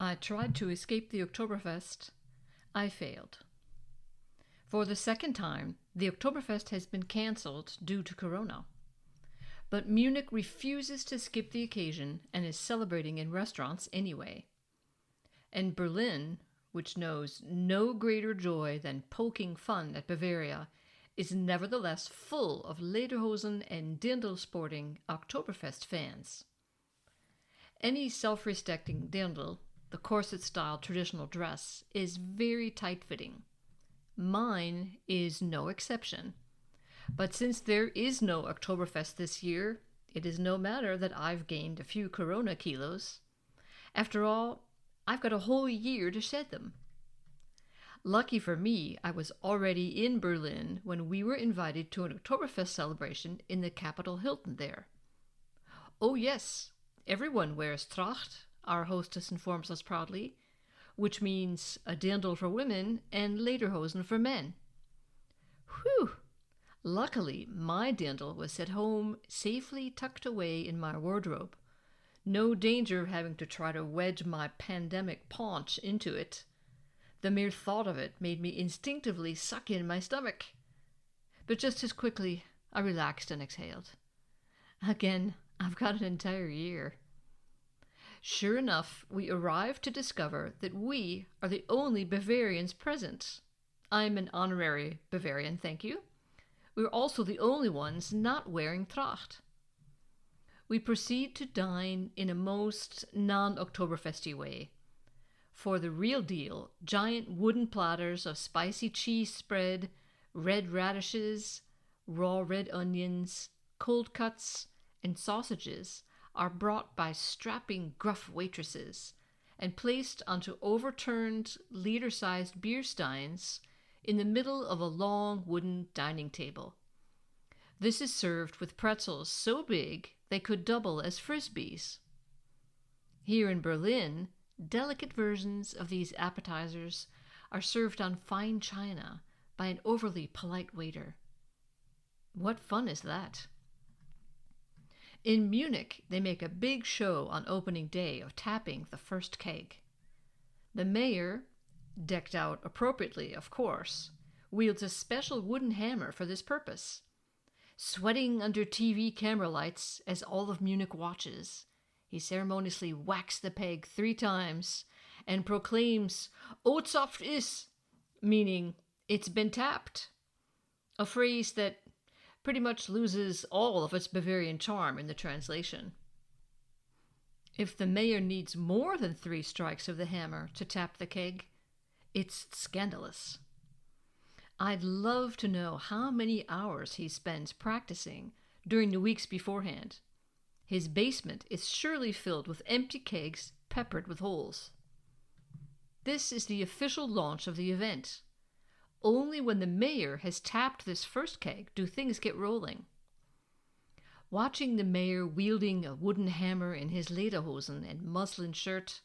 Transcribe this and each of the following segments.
I tried to escape the Oktoberfest. I failed. For the second time, the Oktoberfest has been cancelled due to Corona. But Munich refuses to skip the occasion and is celebrating in restaurants anyway. And Berlin, which knows no greater joy than poking fun at Bavaria, is nevertheless full of lederhosen and dirndl-sporting Oktoberfest fans. Any self-respecting dirndl, the corset-style traditional dress, is very tight-fitting. Mine is no exception. But since there is no Oktoberfest this year, it is no matter that I've gained a few Corona kilos. After all, I've got a whole year to shed them. Lucky for me, I was already in Berlin when we were invited to an Oktoberfest celebration in the capital Hilton there. Oh yes, everyone wears Tracht, our hostess informs us proudly, which means a dirndl for women and lederhosen for men. Whew! Luckily, my dirndl was at home, safely tucked away in my wardrobe. No danger of having to try to wedge my pandemic paunch into it. The mere thought of it made me instinctively suck in my stomach. But just as quickly, I relaxed and exhaled. Again, I've got an entire year. Sure enough, we arrived to discover that we are the only Bavarians present. I'm an honorary Bavarian, thank you. We're also the only ones not wearing Tracht. We proceed to dine in a most non-Oktoberfesty way. For the real deal, giant wooden platters of spicy cheese spread, red radishes, raw red onions, cold cuts, and sausages are brought by strapping gruff waitresses and placed onto overturned liter-sized beer steins in the middle of a long wooden dining table. This is served with pretzels so big they could double as frisbees. Here in Berlin, delicate versions of these appetizers are served on fine china by an overly polite waiter. What fun is that? In Munich, they make a big show on opening day of tapping the first keg. The mayor, decked out appropriately, of course, wields a special wooden hammer for this purpose. Sweating under TV camera lights as all of Munich watches, he ceremoniously whacks the peg 3 times and proclaims, "Ozapft is," meaning, "It's been tapped," a phrase that pretty much loses all of its Bavarian charm in the translation. If the mayor needs more than 3 strikes of the hammer to tap the keg, it's scandalous. I'd love to know how many hours he spends practicing during the weeks beforehand. His basement is surely filled with empty kegs peppered with holes. This is the official launch of the event. Only when the mayor has tapped this first keg do things get rolling. Watching the mayor wielding a wooden hammer in his lederhosen and muslin shirt,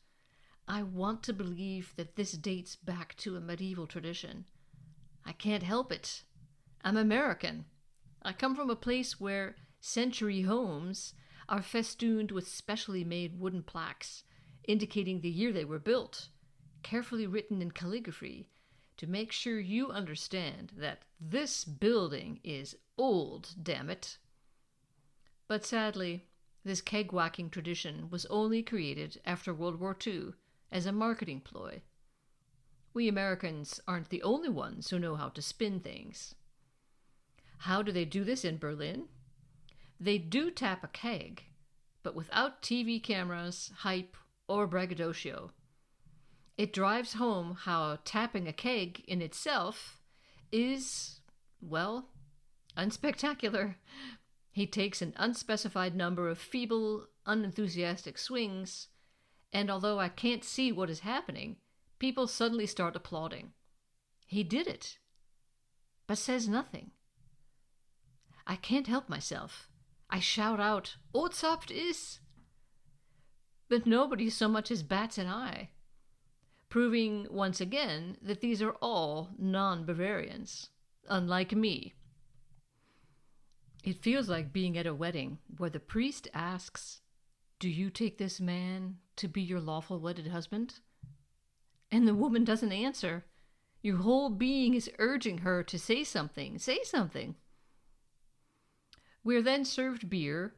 I want to believe that this dates back to a medieval tradition. I can't help it. I'm American. I come from a place where century homes are festooned with specially made wooden plaques indicating the year they were built, carefully written in calligraphy to make sure you understand that this building is old, damn it. But sadly, this keg-whacking tradition was only created after World War II as a marketing ploy. We Americans aren't the only ones who know how to spin things. How do they do this in Berlin? They do tap a keg, but without TV cameras, hype, or braggadocio. It drives home how tapping a keg in itself is, well, unspectacular. He takes an unspecified number of feeble, unenthusiastic swings, and although I can't see what is happening, people suddenly start applauding. He did it, but says nothing. I can't help myself. I shout out, "Ozapft is!" But nobody so much as bats an eye, proving once again that these are all non-Bavarians, unlike me. It feels like being at a wedding where the priest asks, "Do you take this man to be your lawful wedded husband?" and the woman doesn't answer, your whole being is urging her to say something. Say something. We're then served beer,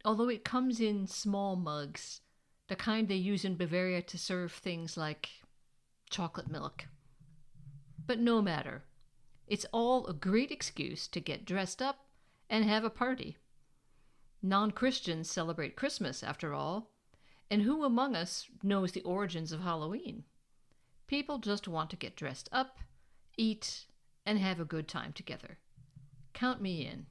although it comes in small mugs, the kind they use in Bavaria to serve things like chocolate milk. But no matter. It's all a great excuse to get dressed up and have a party. Non-Christians celebrate Christmas, after all, and who among us knows the origins of Halloween? People just want to get dressed up, eat, and have a good time together. Count me in.